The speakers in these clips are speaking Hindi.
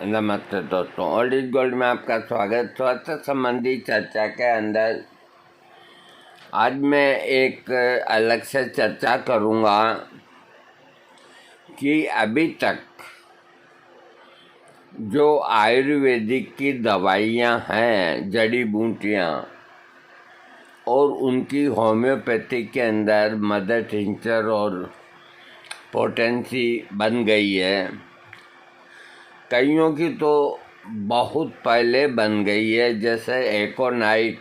नमस्ते दोस्तों, ओल्ड इज गोल्ड में आपका स्वागत। स्वास्थ्य संबंधी चर्चा के अंदर आज मैं एक अलग से चर्चा करूंगा कि अभी तक जो आयुर्वेदिक की दवाइयां हैं, जड़ी बूटियां, और उनकी होम्योपैथी के अंदर मदर टिंचर और पोटेंसी बन गई है। कईयों की तो बहुत पहले बन गई है, जैसे एकोनाइट,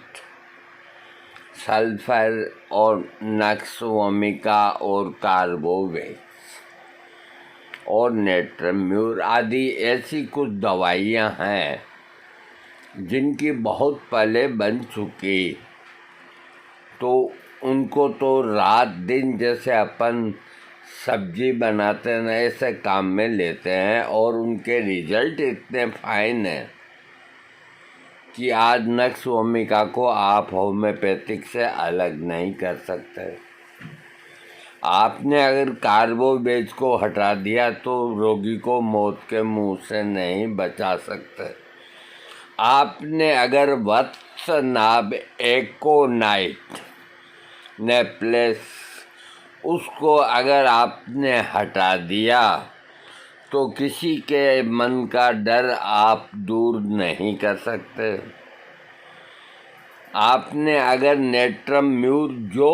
सल्फर और नक्स वोमिका और कार्बोवेक्स और नेट्रम्यूर आदि ऐसी कुछ दवाइयां हैं जिनकी बहुत पहले बन चुकी। तो उनको तो रात दिन जैसे अपन सब्जी बनाते हैं ऐसे काम में लेते हैं और उनके रिजल्ट इतने फाइन हैं कि आज नक्स वोमिका को आप होम्योपैथिक से अलग नहीं कर सकते। आपने अगर कार्बोवेज को हटा दिया तो रोगी को मौत के मुंह से नहीं बचा सकते। आपने अगर वत्स नाभ एकोनाइट नेप्लेस उसको अगर आपने हटा दिया तो किसी के मन का डर आप दूर नहीं कर सकते। आपने अगर नेट्रम्यूर जो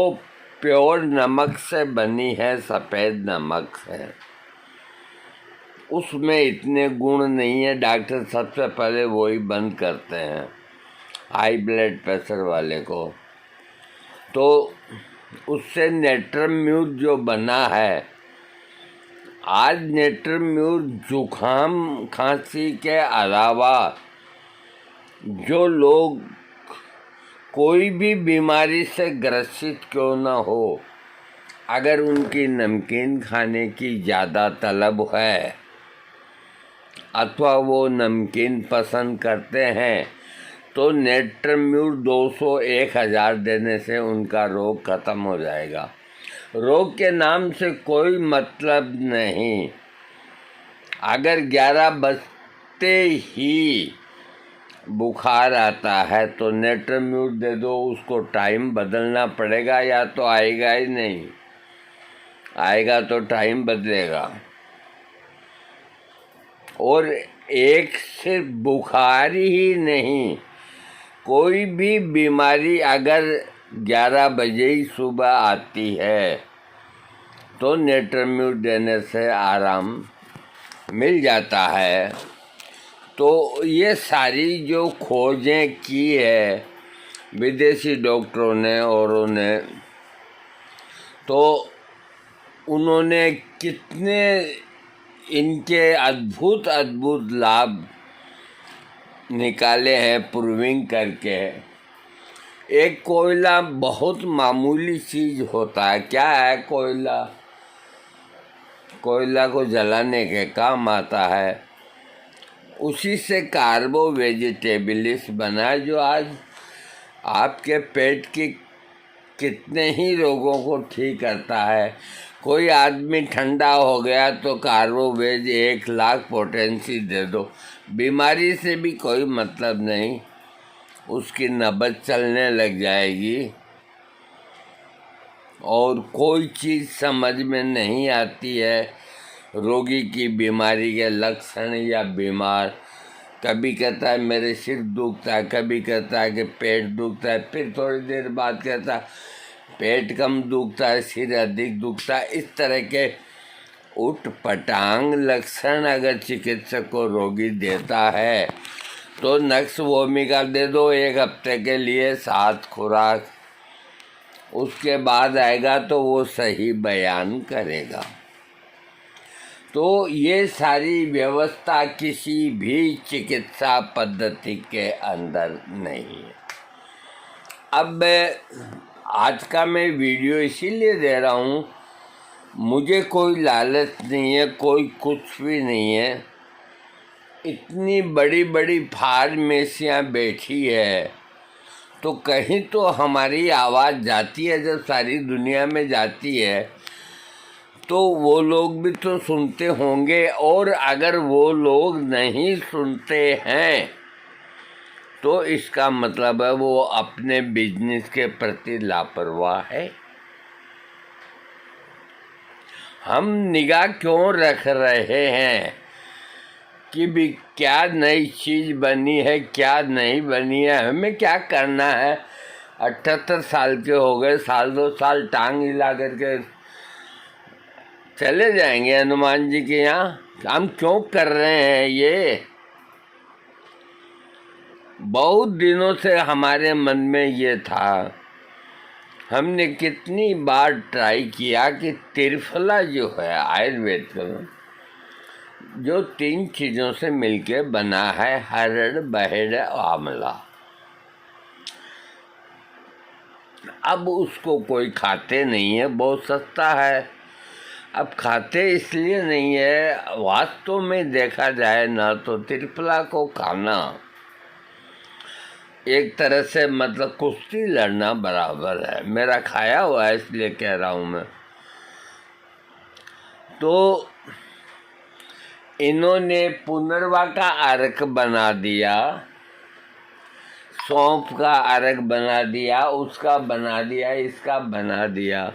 प्योर नमक से बनी है, सफ़ेद नमक है, उसमें इतने गुण नहीं है, डॉक्टर सबसे पहले वही बंद करते हैं हाई ब्लड प्रेशर वाले को। तो उससे नेट्रम्यूर जो बना है, आज नेट्रम्यूर जुखाम खांसी के अलावा जो लोग कोई भी बीमारी से ग्रसित क्यों ना हो, अगर उनकी नमकीन खाने की ज़्यादा तलब है अथवा वो नमकीन पसंद करते हैं तो नेट्रम्यूर 200-1000 देने से उनका रोग खत्म हो जाएगा। रोग के नाम से कोई मतलब नहीं। अगर 11 बजते ही बुखार आता है तो नेट्रम्यूर दे दो, उसको टाइम बदलना पड़ेगा, या तो आएगा ही नहीं, आएगा तो टाइम बदलेगा। और एक सिर्फ बुखार ही नहीं, कोई भी बीमारी अगर 11 बजे ही सुबह आती है तो नेट्रम्यूर देने से आराम मिल जाता है। तो ये सारी जो खोजें की है विदेशी डॉक्टरों ने औरों ने, तो उन्होंने कितने इनके अद्भुत अद्भुत लाभ निकाले हैं प्रूविंग करके। एक कोयला बहुत मामूली चीज़ होता है। क्या है कोयला? कोयला को जलाने के काम आता है। उसी से कार्बो वेजिटेबलिस बना है, जो आज आपके पेट की कितने ही रोगों को ठीक करता है। कोई आदमी ठंडा हो गया तो कार्बोवेज 1,00,000 पोटेंसी दे दो, बीमारी से भी कोई मतलब नहीं, उसकी नब्ज़ चलने लग जाएगी। और कोई चीज़ समझ में नहीं आती है रोगी की बीमारी के लक्षण, या बीमार कभी कहता है मेरे सिर दुखता है, कभी कहता है कि पेट दुखता है, फिर थोड़ी देर बाद कहता है पेट कम दुखता है, सिर अधिक दुखता है। इस तरह के उटपटांग लक्षण अगर चिकित्सक को रोगी देता है तो नक्स वोमिका दे दो 1 हफ्ते के लिए 7 खुराक, उसके बाद आएगा तो वो सही बयान करेगा। तो ये सारी व्यवस्था किसी भी चिकित्सा पद्धति के अंदर नहीं है। अब आज का मैं वीडियो इसीलिए दे रहा हूँ, मुझे कोई लालच नहीं है, कोई कुछ भी नहीं है। इतनी बड़ी बड़ी फार्मेसियाँ बैठी है तो कहीं तो हमारी आवाज़ जाती है। जब सारी दुनिया में जाती है तो वो लोग भी तो सुनते होंगे, और अगर वो लोग नहीं सुनते हैं तो इसका मतलब है वो अपने बिजनेस के प्रति लापरवाह है। हम निगाह क्यों रख रहे हैं कि भी क्या नई चीज़ बनी है, क्या नहीं बनी है, हमें क्या करना है। 78 साल के हो गए, साल 2 साल टांग हिला करके चले जाएंगे हनुमान जी के यहाँ। हम क्यों कर रहे हैं ये? बहुत दिनों से हमारे मन में ये था। हमने कितनी बार ट्राई किया कि त्रिफला जो है आयुर्वेद का, जो 3 चीज़ों से मिलके बना है, हरड़, बहेड़, आंवला, अब उसको कोई खाते नहीं है, बहुत सस्ता है। अब खाते इसलिए नहीं है, वास्तव में देखा जाए ना तो त्रिफला को खाना एक तरह से मतलब कुश्ती लड़ना बराबर है। मेरा खाया हुआ है इसलिए कह रहा हूँ मैं। तो इन्होंने पुनर्वा का अर्क बना दिया, सौंफ का अर्क बना दिया, उसका बना दिया, इसका बना दिया।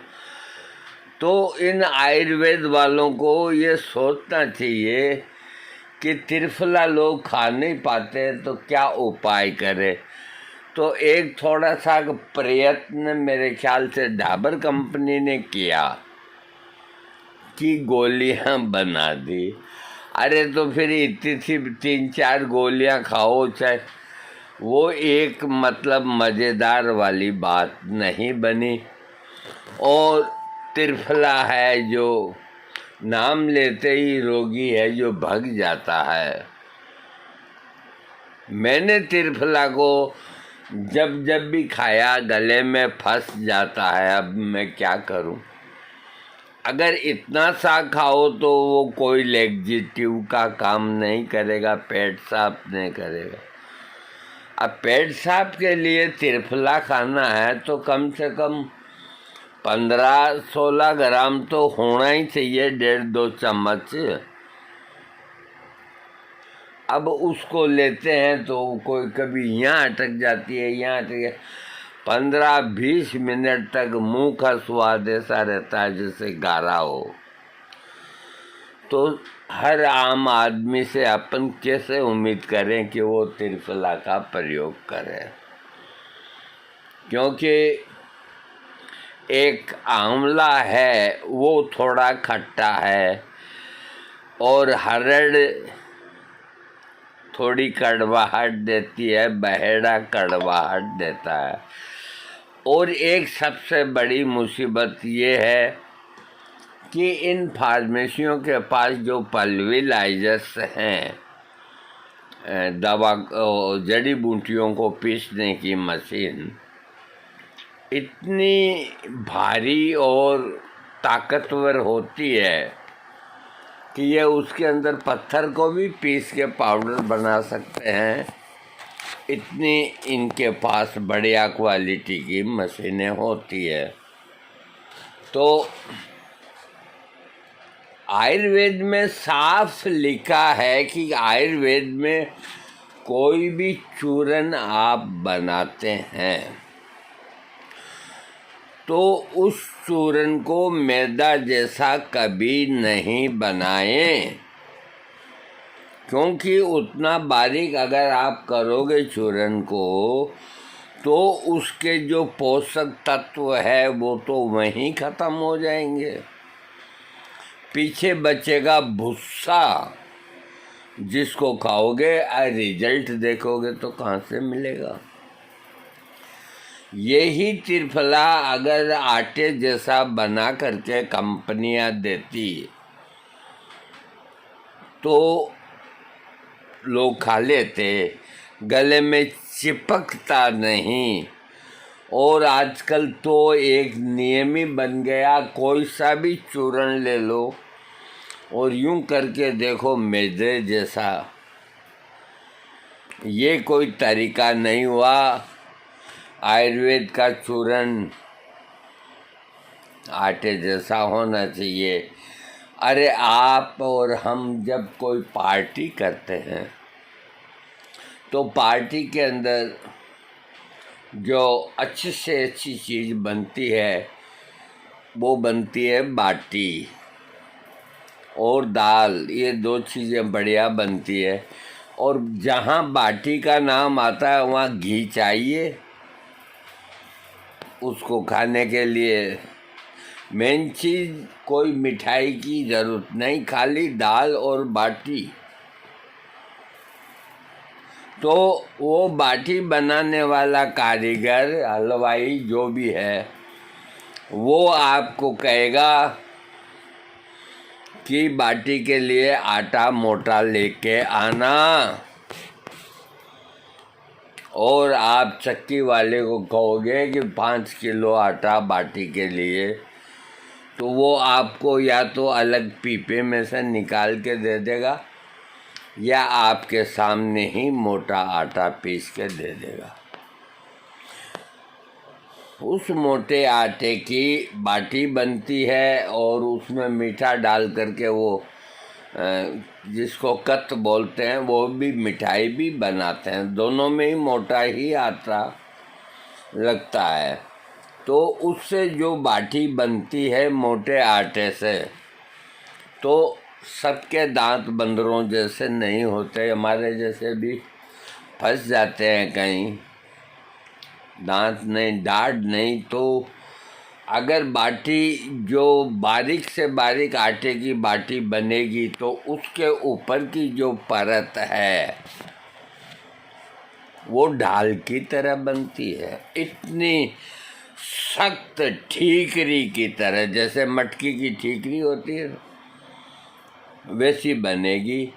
तो इन आयुर्वेद वालों को ये सोचना चाहिए कि त्रिफला लोग खा नहीं पाते तो क्या उपाय करें। तो एक थोड़ा सा प्रयत्न मेरे ख्याल से डाबर कंपनी ने किया कि गोलियां बना दी। अरे तो फिर इतनी सी 3-4 गोलियां खाओ, चाहे वो एक मतलब मज़ेदार वाली बात नहीं बनी। और त्रिफला है जो नाम लेते ही रोगी है जो भग जाता है। मैंने त्रिफला को जब जब भी खाया गले में फंस जाता है। अब मैं क्या करूं? अगर इतना सा खाओ तो वो कोई लेग्जिटिव का काम नहीं करेगा, पेट साफ नहीं करेगा। अब पेट साफ के लिए त्रिफला खाना है तो कम से कम 15-16 ग्राम तो होना ही चाहिए, 1.5-2 चम्मच। अब उसको लेते हैं तो कोई कभी यहाँ अटक जाती है, यहाँ अटक 15-20 मिनट तक मुंह का स्वाद ऐसा रहता है जैसे गारा हो। तो हर आम आदमी से अपन कैसे उम्मीद करें कि वो त्रिफला का प्रयोग करे? क्योंकि एक आंवला है वो थोड़ा खट्टा है, और हरड़ थोड़ी कड़वाहट देती है, बहेड़ा कड़वाहट देता है। और एक सबसे बड़ी मुसीबत ये है कि इन फार्मेसियों के पास जो पल्वेलाइजर्स हैं, दवा जड़ी बूटियों को पीसने की मशीन, इतनी भारी और ताकतवर होती है कि ये उसके अंदर पत्थर को भी पीस के पाउडर बना सकते हैं। इतनी इनके पास बढ़िया क्वालिटी की मशीनें होती है। तो आयुर्वेद में साफ लिखा है कि आयुर्वेद में कोई भी चूरन आप बनाते हैं तो उस चूरन को मैदा जैसा कभी नहीं बनाएं, क्योंकि उतना बारीक अगर आप करोगे चूरन को तो उसके जो पोषक तत्व है वो तो वहीं ख़त्म हो जाएंगे। पीछे बचेगा भुस्सा, जिसको खाओगे और रिजल्ट देखोगे तो कहाँ से मिलेगा। यही त्रिफला अगर आटे जैसा बना करके कंपनियां देती तो लोग खा लेते, गले में चिपकता नहीं। और आजकल तो एक नियम ही बन गया, कोई सा भी चूरन ले लो और यूं करके देखो मैदे जैसा। ये कोई तरीका नहीं हुआ। आयुर्वेद का चूरन आटे जैसा होना चाहिए। अरे आप और हम जब कोई पार्टी करते हैं तो पार्टी के अंदर जो अच्छी से अच्छी चीज़ बनती है वो बनती है बाटी और दाल। ये दो चीज़ें बढ़िया बनती है। और जहाँ बाटी का नाम आता है वहाँ घी चाहिए उसको खाने के लिए। मेन चीज़ कोई मिठाई की ज़रूरत नहीं, खाली दाल और बाटी। तो वो बाटी बनाने वाला कारीगर, हलवाई जो भी है, वो आपको कहेगा कि बाटी के लिए आटा मोटा लेके आना। और आप चक्की वाले को कहोगे कि 5 किलो आटा बाटी के लिए, तो वो आपको या तो अलग पीपे में से निकाल के दे देगा या आपके सामने ही मोटा आटा पीस के दे देगा। उस मोटे आटे की बाटी बनती है और उसमें मीठा डाल करके वो जिसको कत बोलते हैं वो भी मिठाई भी बनाते हैं। दोनों में ही मोटा ही आटा लगता है। तो उससे जो बाटी बनती है मोटे आटे से, तो सबके दांत बंदरों जैसे नहीं होते, हमारे जैसे भी फंस जाते हैं कहीं, दांत नहीं, दाढ़ नहीं। तो अगर बाटी जो बारीक से बारीक आटे की बाटी बनेगी तो उसके ऊपर की जो परत है वो ढाल की तरह बनती है, इतनी सख्त ठीकरी की तरह, जैसे मटकी की ठीकरी होती है वैसी बनेगी।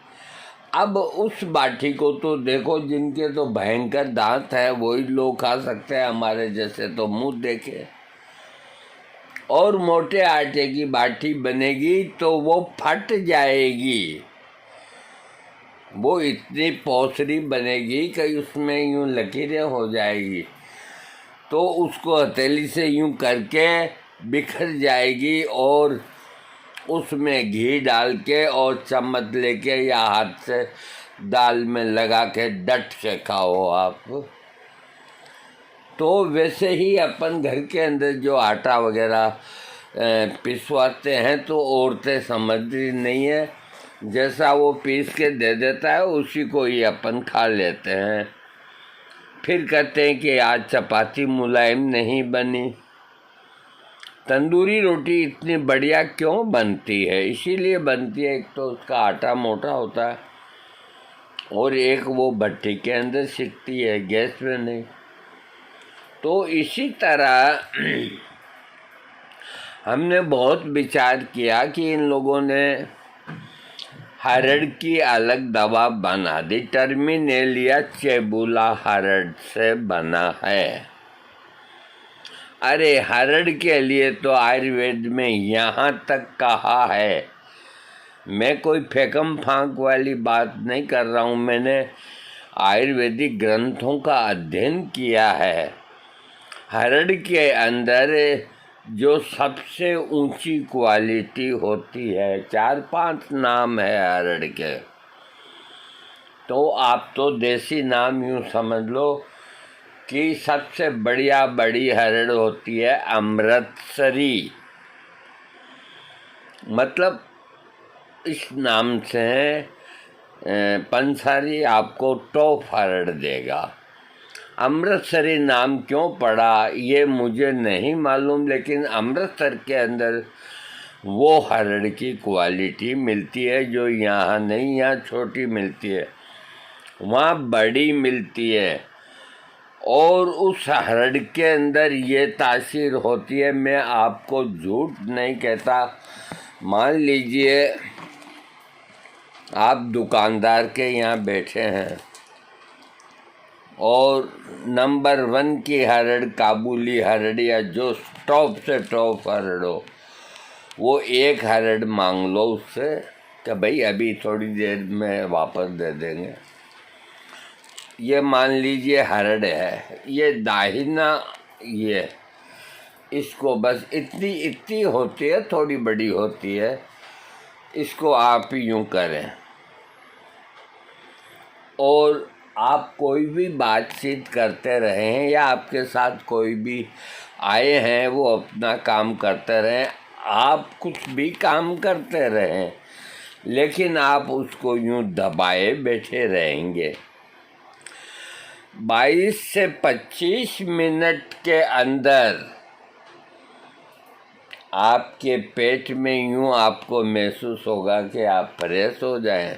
अब उस बाटी को तो देखो, जिनके तो भयंकर दांत है वही लोग खा सकते हैं, हमारे जैसे तो मुंह देखे। और मोटे आटे की बाटी बनेगी तो वो फट जाएगी, वो इतनी पौसरी बनेगी कि उसमें यूं लकीरें हो जाएगी, तो उसको हथेली से यूं करके बिखर जाएगी और उसमें घी डाल के और चम्मच लेके या हाथ से दाल में लगा के डट के खाओ आप। तो वैसे ही अपन घर के अंदर जो आटा वगैरह पिसवाते हैं तो औरतें समझती नहीं है, जैसा वो पीस के दे देता है उसी को ही अपन खा लेते हैं। फिर कहते हैं कि आज चपाती मुलायम नहीं बनी। तंदूरी रोटी इतनी बढ़िया क्यों बनती है? इसीलिए बनती है, एक तो उसका आटा मोटा होता है और एक वो भट्टी के अंदर सिकती है, गैस में नहीं। तो इसी तरह हमने बहुत विचार किया कि इन लोगों ने हरड़ की अलग दवा बना दी। टर्मिनेलिया चेबुला हरड़ से बना है। अरे हरड़ के लिए तो आयुर्वेद में यहाँ तक कहा है, मैं कोई फेकम फांक वाली बात नहीं कर रहा हूँ, मैंने आयुर्वेदिक ग्रंथों का अध्ययन किया है। हरड़ के अंदर जो सबसे ऊंची क्वालिटी होती है, 4-5 नाम है हरड़ के, तो आप तो देसी नाम यूँ समझ लो कि सबसे बढ़िया बड़ी हरड़ होती है अमृतसरी। मतलब इस नाम से पंसारी आपको टॉप हरड़ देगा। अमृतसरी नाम क्यों पड़ा ये मुझे नहीं मालूम, लेकिन अमृतसर के अंदर वो हरड़ की क्वालिटी मिलती है जो यहाँ नहीं, यहाँ छोटी मिलती है, वहाँ बड़ी मिलती है। और उस हरड़ के अंदर ये तासीर होती है, मैं आपको झूठ नहीं कहता। मान लीजिए आप दुकानदार के यहाँ बैठे हैं और नंबर 1 की हरड़, काबुली हरड़ या जो टॉप से टॉप हरड़ हो, वो एक हरड़ मांग लो उससे कि भाई अभी थोड़ी देर में वापस दे देंगे। ये मान लीजिए हरड़ है, ये दाहिना ये इसको बस इतनी इतनी होती है, थोड़ी बड़ी होती है, इसको आप यूं करें। और आप कोई भी बातचीत करते रहें या आपके साथ कोई भी आए हैं वो अपना काम करते रहें, आप कुछ भी काम करते रहें, लेकिन आप उसको यूं दबाए बैठे रहेंगे। 22 से 25 मिनट के अंदर आपके पेट में यूं आपको महसूस होगा कि आप फ्रेश हो जाएं।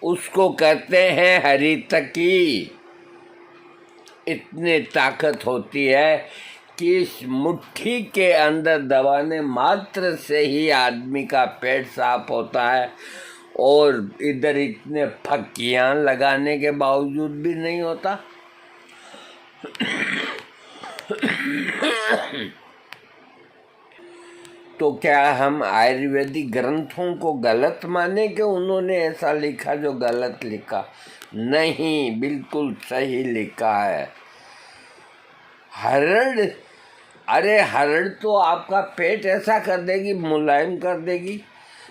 उसको कहते हैं हरितकी। इतनी ताकत होती है कि इस मुट्ठी के अंदर दबाने मात्र से ही आदमी का पेट साफ होता है, और इधर इतने फक्कियां लगाने के बावजूद भी नहीं होता। तो क्या हम आयुर्वेदिक ग्रंथों को गलत माने कि उन्होंने ऐसा लिखा जो गलत लिखा? नहीं, बिल्कुल सही लिखा है। हरड़, अरे हरड़ तो आपका पेट ऐसा कर देगी, मुलायम कर देगी,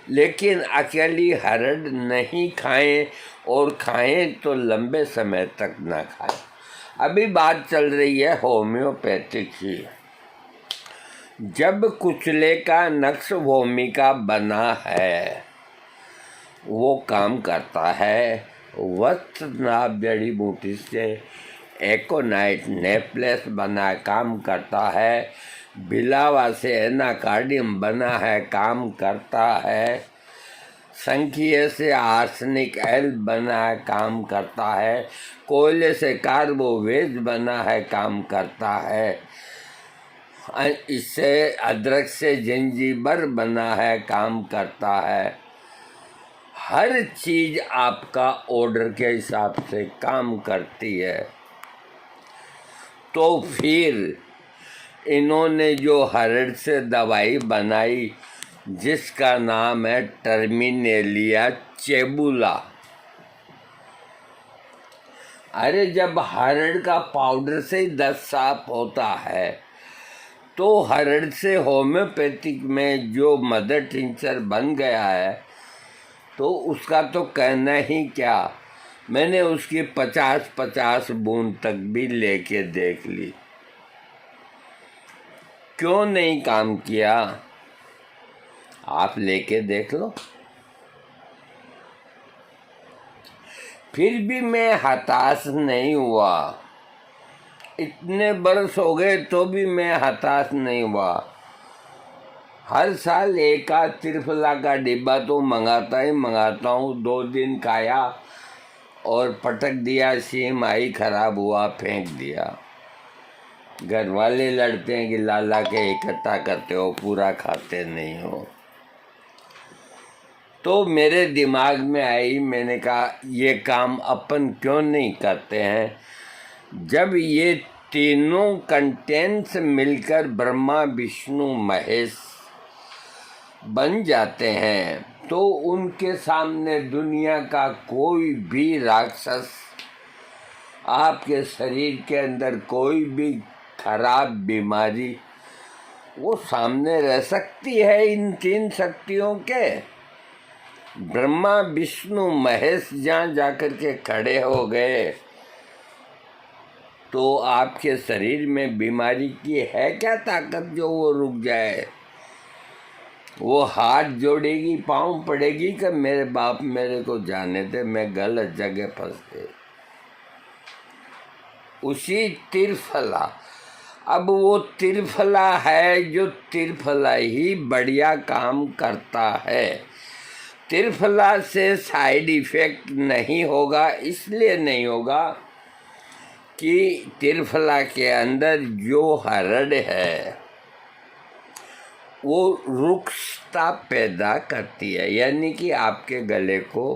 लेकिन अकेली हरड़ नहीं खाएं, और खाएं तो लंबे समय तक ना खाएं। अभी बात चल रही है होम्योपैथिक की। जब कुचले का नक्श भूमिका बना है, वो काम करता है वस्त्रनाभ जड़ी बूटी से। एकोनाइट नेपलेस बना काम करता है। बिलावा से एनाकार्डियम बना है, काम करता है। संखिये से आर्सेनिक एल बना है, काम करता है। कोयले से कार्बोवेज बना है, काम करता है। इससे अदरक से जिंजीबर बना है, काम करता है। हर चीज आपका ऑर्डर के हिसाब से काम करती है। तो फिर इन्होंने जो हरड़ से दवाई बनाई, जिसका नाम है टर्मिनेलिया चेबुला। अरे जब हरड़ का पाउडर से ही दस्त साफ होता है, तो हरड़ से होम्योपैथिक में जो मदर टिंचर बन गया है, तो उसका तो कहना ही क्या। मैंने उसकी 50-50 बूंद तक भी लेके देख ली। क्यों नहीं काम किया? आप लेके देख लो। फिर भी मैं हताश नहीं हुआ। इतने बरस हो गए तो भी मैं हताश नहीं हुआ। हर साल एक आध त्रिफला का डिब्बा तो मंगाता हूँ। 2 दिन खाया और पटक दिया, सीम आई, खराब हुआ, फेंक दिया। घर वाले लड़ते हैं कि लाला के इकट्ठा करते हो, पूरा खाते नहीं हो। तो मेरे दिमाग में आई, मैंने कहा ये काम अपन क्यों नहीं करते हैं। जब ये तीनों कंटेंट्स मिलकर ब्रह्मा विष्णु महेश बन जाते हैं, तो उनके सामने दुनिया का कोई भी राक्षस, आपके शरीर के अंदर कोई भी खराब बीमारी, वो सामने रह सकती है। इन 3 शक्तियों के ब्रह्मा विष्णु महेश जहाँ जाकर के खड़े हो गए, तो आपके शरीर में बीमारी की है क्या ताकत जो वो रुक जाए? वो हाथ जोड़ेगी, पाँव पड़ेगी कि मेरे बाप मेरे को जाने दे, मैं गलत जगह फंस गई। उसी त्रिफला, अब वो त्रिफला है जो त्रिफला ही बढ़िया काम करता है। त्रिफला से साइड इफेक्ट नहीं होगा, इसलिए नहीं होगा कि त्रिफला के अंदर जो हरड़ है वो रुक्षता पैदा करती है, यानी कि आपके गले को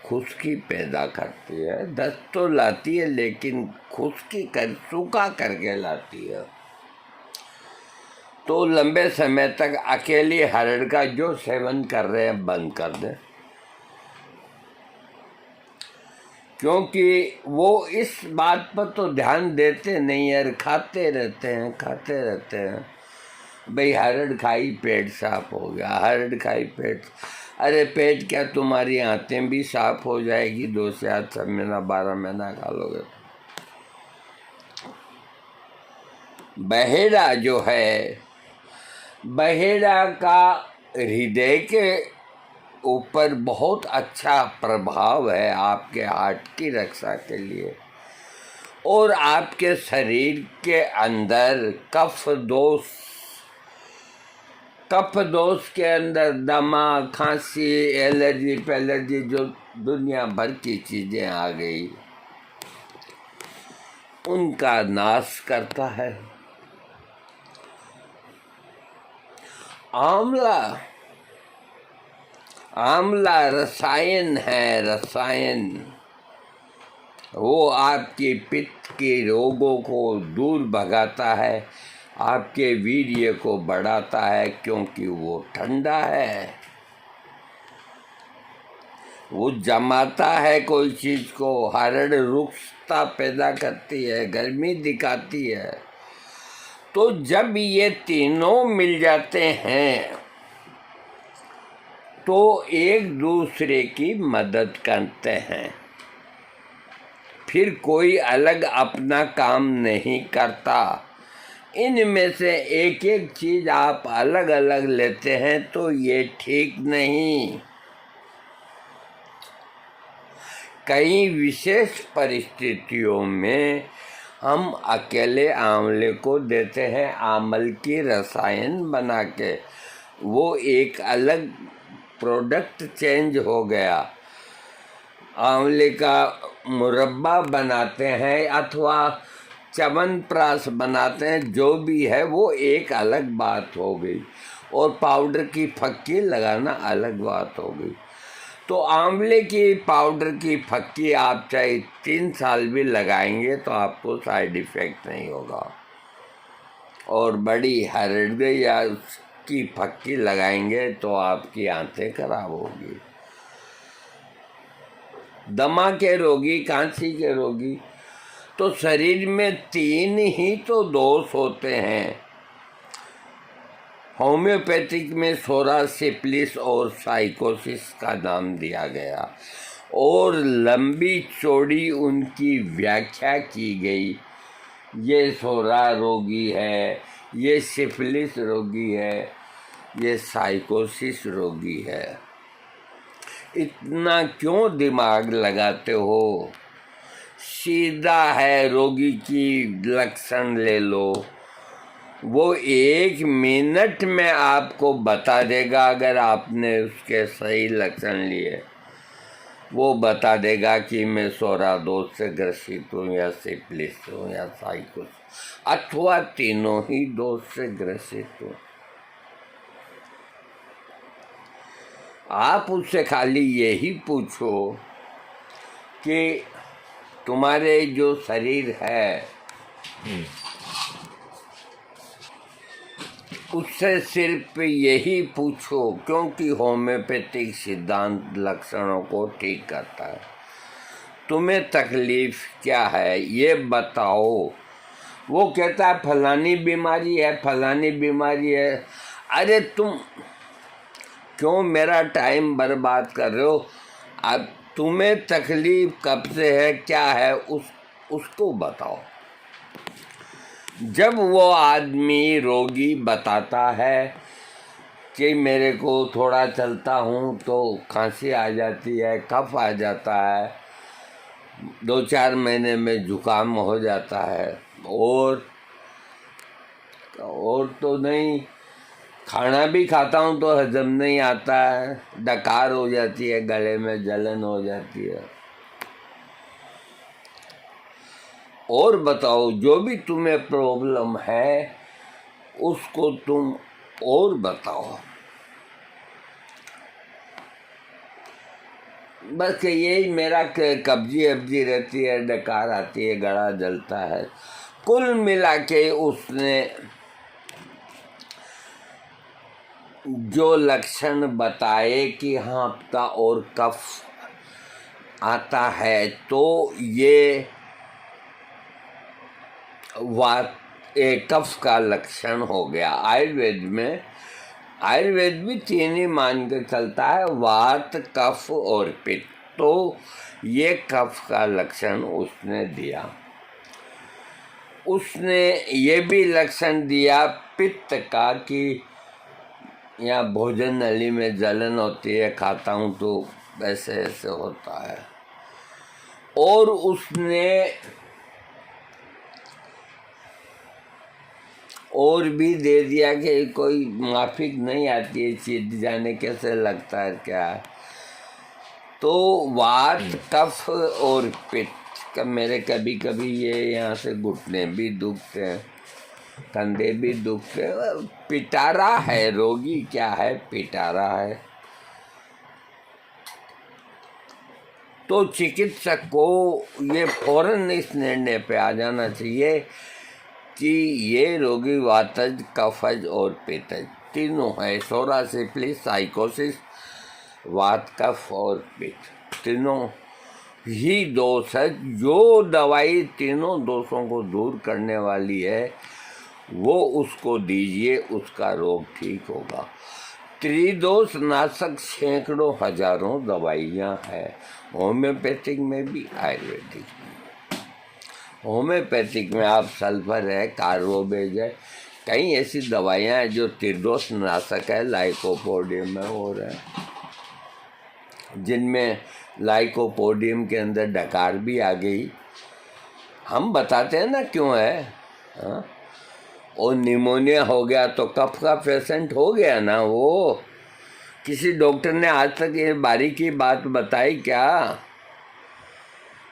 खुश्की पैदा करती है। दस्त तो लाती है, लेकिन खुश्की कर सूखा करके लाती है। तो लंबे समय तक अकेली हरड़ का जो सेवन कर रहे हैं बंद कर दें। क्योंकि वो इस बात पर तो ध्यान देते नहीं है, खाते रहते हैं। भाई हरड़ खाई पेट साफ हो गया, हरड़ खाई पेट। अरे पेट क्या, तुम्हारी आंतें भी साफ हो जाएगी 2 से 8 महीना 12 महीना खा लोगे। बहेड़ा जो है, बहेड़ा का हृदय के ऊपर बहुत अच्छा प्रभाव है आपके हार्ट की रक्षा के लिए, और आपके शरीर के अंदर कफ दोष के अंदर दमा, खांसी, एलर्जी जो दुनिया भर की चीजें आ गई, उनका नाश करता है। आंवला रसायन है, रसायन। वो आपके पित्त के रोगों को दूर भगाता है, आपके वीर्य को बढ़ाता है, क्योंकि वो ठंडा है। वो जमाता है कोई चीज को, हरड़ रुक्षता पैदा करती है, गर्मी दिखाती है। तो जब ये तीनों मिल जाते हैं तो एक दूसरे की मदद करते हैं। फिर कोई अलग अपना काम नहीं करता। इनमें से एक एक चीज आप अलग अलग लेते हैं तो ये ठीक नहीं। कई विशेष परिस्थितियों में हम अकेले आंवले को देते हैं आमल की रसायन बना के, वो एक अलग प्रोडक्ट चेंज हो गया। आंवले का मुरब्बा बनाते हैं अथवा च्यवनप्राश बनाते हैं, जो भी है वो एक अलग बात हो गई, और पाउडर की फक्की लगाना अलग बात हो गई। तो आंवले की पाउडर की फक्की आप चाहे 3 साल भी लगाएंगे तो आपको साइड इफेक्ट नहीं होगा, और बड़ी हरड़ या उसकी फक्की लगाएंगे तो आपकी आंतें खराब होगी। दमा के रोगी, खांसी के रोगी, तो शरीर में 3 ही तो दोष होते हैं। होम्योपैथिक में सोरा, सिफिलिस और साइकोसिस का नाम दिया गया, और लंबी चौड़ी उनकी व्याख्या की गई। ये सोरा रोगी है, ये सिफिलिस रोगी है, ये साइकोसिस रोगी है। इतना क्यों दिमाग लगाते हो? सीधा है, रोगी की लक्षण ले लो, वो 1 मिनट में आपको बता देगा। अगर आपने उसके सही लक्षण लिए, वो बता देगा कि मैं सोरा दोष से ग्रसित हूँ, या सिफिलिस हूँ, या साइकोसिस, अथवा तीनों ही दोष से ग्रसित हूँ। आप उससे खाली यही पूछो कि तुम्हारे जो शरीर है उससे सिर्फ यही पूछो, क्योंकि होम्योपैथिक सिद्धांत लक्षणों को ठीक करता है। तुम्हें तकलीफ क्या है ये बताओ। वो कहता है फलानी बीमारी है, फलानी बीमारी है। अरे तुम क्यों मेरा टाइम बर्बाद कर रहे हो? अब तुम्हें तकलीफ कब से है, क्या है, उसको बताओ। जब वो आदमी रोगी बताता है कि मेरे को थोड़ा चलता हूँ तो खांसी आ जाती है, कफ आ जाता है, 2-4 महीने में जुकाम हो जाता है, और तो नहीं, खाना भी खाता हूँ तो हजम नहीं आता है, डकार हो जाती है, गले में जलन हो जाती है। और बताओ, जो भी तुम्हें प्रॉब्लम है उसको तुम और बताओ। बस यही मेरा कब्जी अब्जी रहती है, डकार आती है, गला जलता है। कुल मिला के उसने जो लक्षण बताए कि हाँ हफ्ता और कफ आता है तो ये वात कफ का लक्षण हो गया। आयुर्वेद भी तीन ही मान के चलता है, वात, कफ और पित्त। तो ये कफ का लक्षण उसने दिया। उसने ये भी लक्षण दिया पित्त का कि यहाँ भोजन नली में जलन होती है, खाता हूँ तो ऐसे ऐसे होता है। और उसने और भी दे दिया कि कोई माफिक नहीं आती है, चीज जाने कैसे लगता है क्या। तो वात, कफ और पित्त का मेरे कभी कभी ये यहाँ से घुटने भी दुखते हैं, कंधे भी दुखते हैं। पिटारा है, रोगी क्या है, पिटारा है। तो चिकित्सक को ये फौरन इस निर्णय पे आ जाना चाहिए कि ये रोगी वातज, कफज और पित्तज तीनों है। सोरा सिफिलिस, साइकोसिस, वात, कफ और पित्त तीनों ही दोष है। जो दवाई तीनों दोषों को दूर करने वाली है वो उसको दीजिए, उसका रोग ठीक होगा। त्रिदोष नाशक सैकड़ों हजारों दवाइयाँ हैं, होम्योपैथिक में भी, आयुर्वेदिक में। होम्योपैथिक में आप सल्फर है, कार्बोवेज है, कई ऐसी दवाइयाँ हैं जो त्रिदोष नाशक है, लाइकोपोडियम है और है, जिनमें लाइकोपोडियम के अंदर डकार भी आ गई। हम बताते हैं ना क्यों है, हाँ? और निमोनिया हो गया तो कफ का पेशेंट हो गया ना वो। किसी डॉक्टर ने आज तक ये बारीकी बात बताई क्या?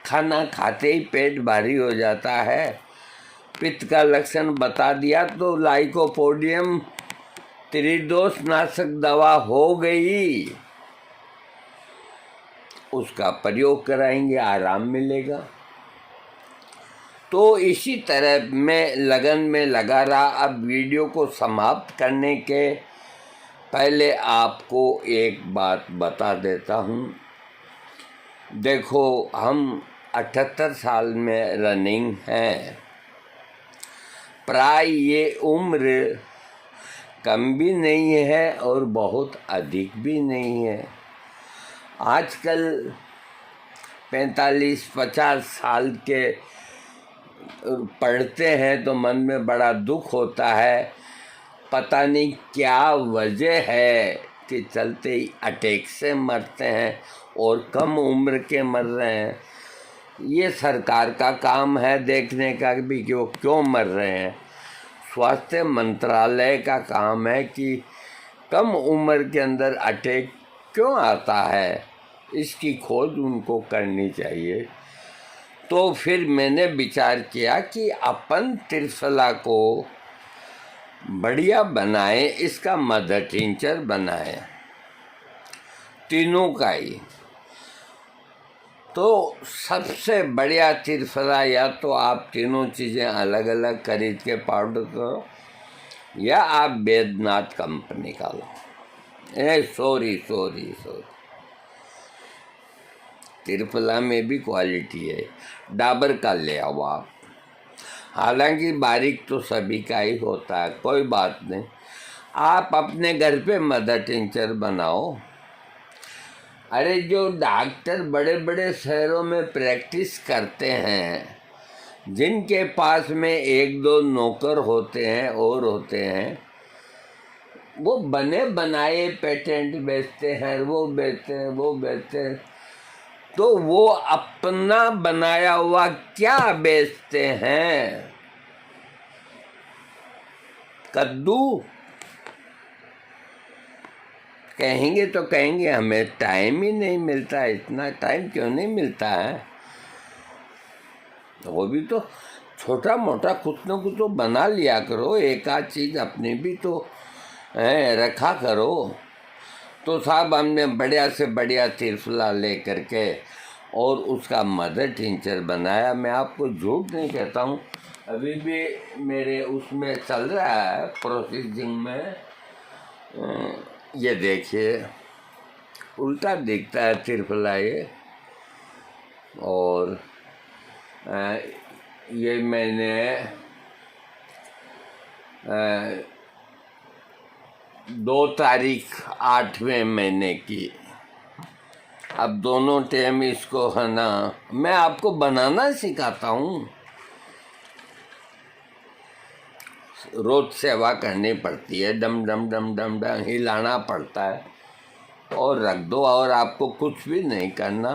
खाना खाते ही पेट भारी हो जाता है, पित्त का लक्षण बता दिया तो लाइकोपोडियम त्रिदोष नाशक दवा हो गई, उसका प्रयोग कराएंगे, आराम मिलेगा। तो इसी तरह मैं लगन में लगा रहा। अब वीडियो को समाप्त करने के पहले आपको एक बात बता देता हूँ। देखो, हम 78 साल में रनिंग हैं, प्राय ये उम्र कम भी नहीं है और बहुत अधिक भी नहीं है। आजकल 45-50 साल के पढ़ते हैं तो मन में बड़ा दुख होता है, पता नहीं क्या वजह है कि चलते ही अटैक से मरते हैं और कम उम्र के मर रहे हैं। ये सरकार का काम है देखने का भी कि वो क्यों मर रहे हैं। स्वास्थ्य मंत्रालय का काम है कि कम उम्र के अंदर अटैक क्यों आता है, इसकी खोज उनको करनी चाहिए। तो फिर मैंने विचार किया कि अपन त्रिफला को बढ़िया बनाए, इसका मदर टिंचर बनाए, तीनों का ही। तो सबसे बढ़िया त्रिफला, या तो आप तीनों चीज़ें अलग अलग खरीद के पाउडर करो, या आप बैद्यनाथ कंपनी का लो। सॉरी, त्रिफला में भी क्वालिटी है, डाबर का ले आओ आप। हालांकि बारीक तो सभी का ही होता है, कोई बात नहीं। आप अपने घर पे मदर टिंचर बनाओ। अरे जो डॉक्टर बड़े बड़े शहरों में प्रैक्टिस करते हैं, जिनके पास में 1-2 नौकर होते हैं और होते हैं, वो बने बनाए पेटेंट बेचते हैं, वो बेचते हैं। तो वो अपना बनाया हुआ क्या बेचते हैं? कद्दू? कहेंगे तो कहेंगे हमें टाइम ही नहीं मिलता है। इतना टाइम क्यों नहीं मिलता है? वो भी तो छोटा मोटा कुछ न कुछ तो बना लिया करो, एक आध चीज़ अपनी भी तो रखा करो। तो साहब हमने बढ़िया से बढ़िया त्रिफला ले करके और उसका मदर टिंचर बनाया। मैं आपको झूठ नहीं कहता हूँ, अभी भी मेरे उसमें चल रहा है प्रोसेसिंग में। ये देखिए, उल्टा दिखता है त्रिफला ये। और ये मैंने 2 तारीख 8वें महीने की। अब दोनों टाइम इसको है ना, मैं आपको बनाना सिखाता हूँ। रोज सेवा करनी पड़ती है, डम डम डम डम डम हिलाना पड़ता है और रख दो, और आपको कुछ भी नहीं करना।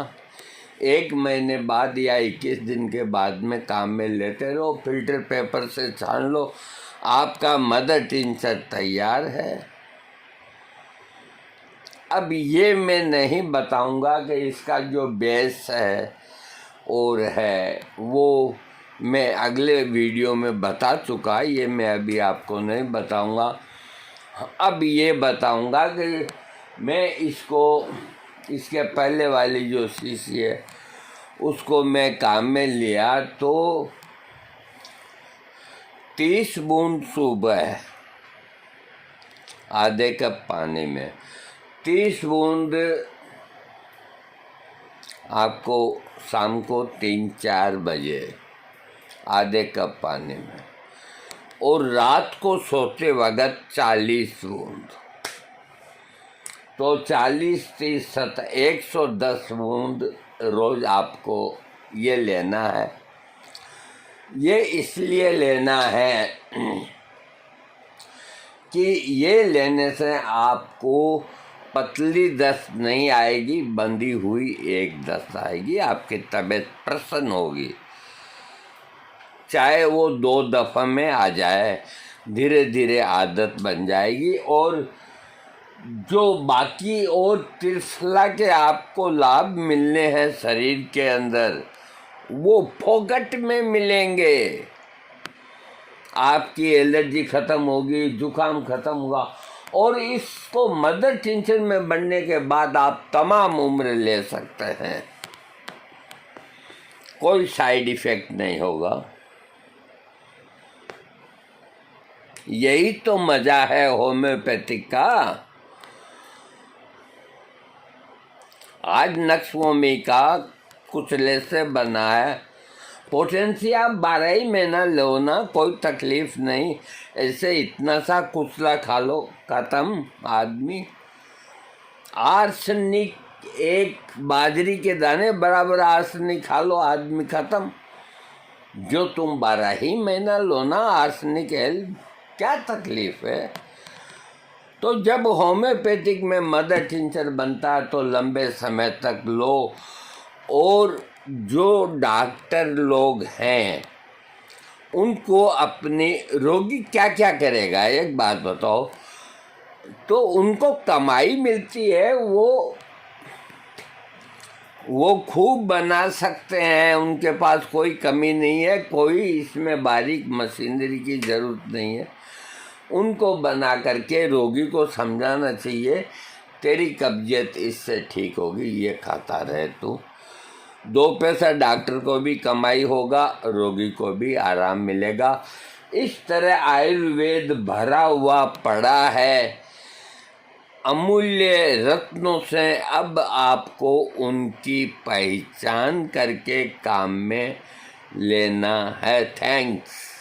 1 महीने बाद या 21 दिन के बाद में काम में लेते रहो, फिल्टर पेपर से छान लो, आपका मदर टिंचर तैयार है। अब ये मैं नहीं बताऊंगा कि इसका जो बेस है और है वो मैं अगले वीडियो में बता चुका, ये मैं अभी आपको नहीं बताऊंगा। अब ये बताऊंगा कि मैं इसको, इसके पहले वाली जो शीशी है उसको मैं काम में लिया तो 30 बूंद सुबह आधे कप पानी में, 30 बूंद आपको शाम को 3-4 बजे आधे कप पानी में, और रात को सोते वक्त 40 बूंद। तो 40-30 110 बूंद रोज आपको ये लेना है। ये इसलिए लेना है कि ये लेने से आपको पतली दस्त नहीं आएगी, बंधी हुई एक दस्त आएगी, आपकी तबीयत प्रसन्न होगी। चाहे वो 2 दफ़ा में आ जाए, धीरे धीरे आदत बन जाएगी, और जो बाकी और त्रिफला के आपको लाभ मिलने हैं शरीर के अंदर, वो फोकट में मिलेंगे। आपकी एलर्जी खत्म होगी, जुकाम खत्म होगा, और इसको मदर टिंचर में बनने के बाद आप तमाम उम्र ले सकते हैं, कोई साइड इफेक्ट नहीं होगा। यही तो मजा है होम्योपैथिक का। आज नक्सवोमी का कुचले से बना है, पोटेंसी आप 12 ही महीना लो ना, कोई तकलीफ नहीं। ऐसे इतना सा कुचला खा लो, खत्म आदमी। आर्सेनिक, एक बाजरी के दाने बराबर आर्सेनिक खा लो, आदमी खत्म। जो तुम 12 ही महीना लो ना आर्सेनिक हेल्प, क्या तकलीफ है। तो जब होम्योपैथिक में मदर टिंचर बनता है तो लंबे समय तक लो। और जो डॉक्टर लोग हैं उनको अपने रोगी क्या क्या करेगा, एक बात बताओ, तो उनको कमाई मिलती है, वो खूब बना सकते हैं, उनके पास कोई कमी नहीं है, कोई इसमें बारीक मशीनरी की ज़रूरत नहीं है। उनको बना करके रोगी को समझाना चाहिए, तेरी कब्जियत इससे ठीक होगी, ये खाता रहे तू। 2 पैसा डॉक्टर को भी कमाई होगा, रोगी को भी आराम मिलेगा। इस तरह आयुर्वेद भरा हुआ पड़ा है अमूल्य रत्नों से। अब आपको उनकी पहचान करके काम में लेना है। थैंक्स।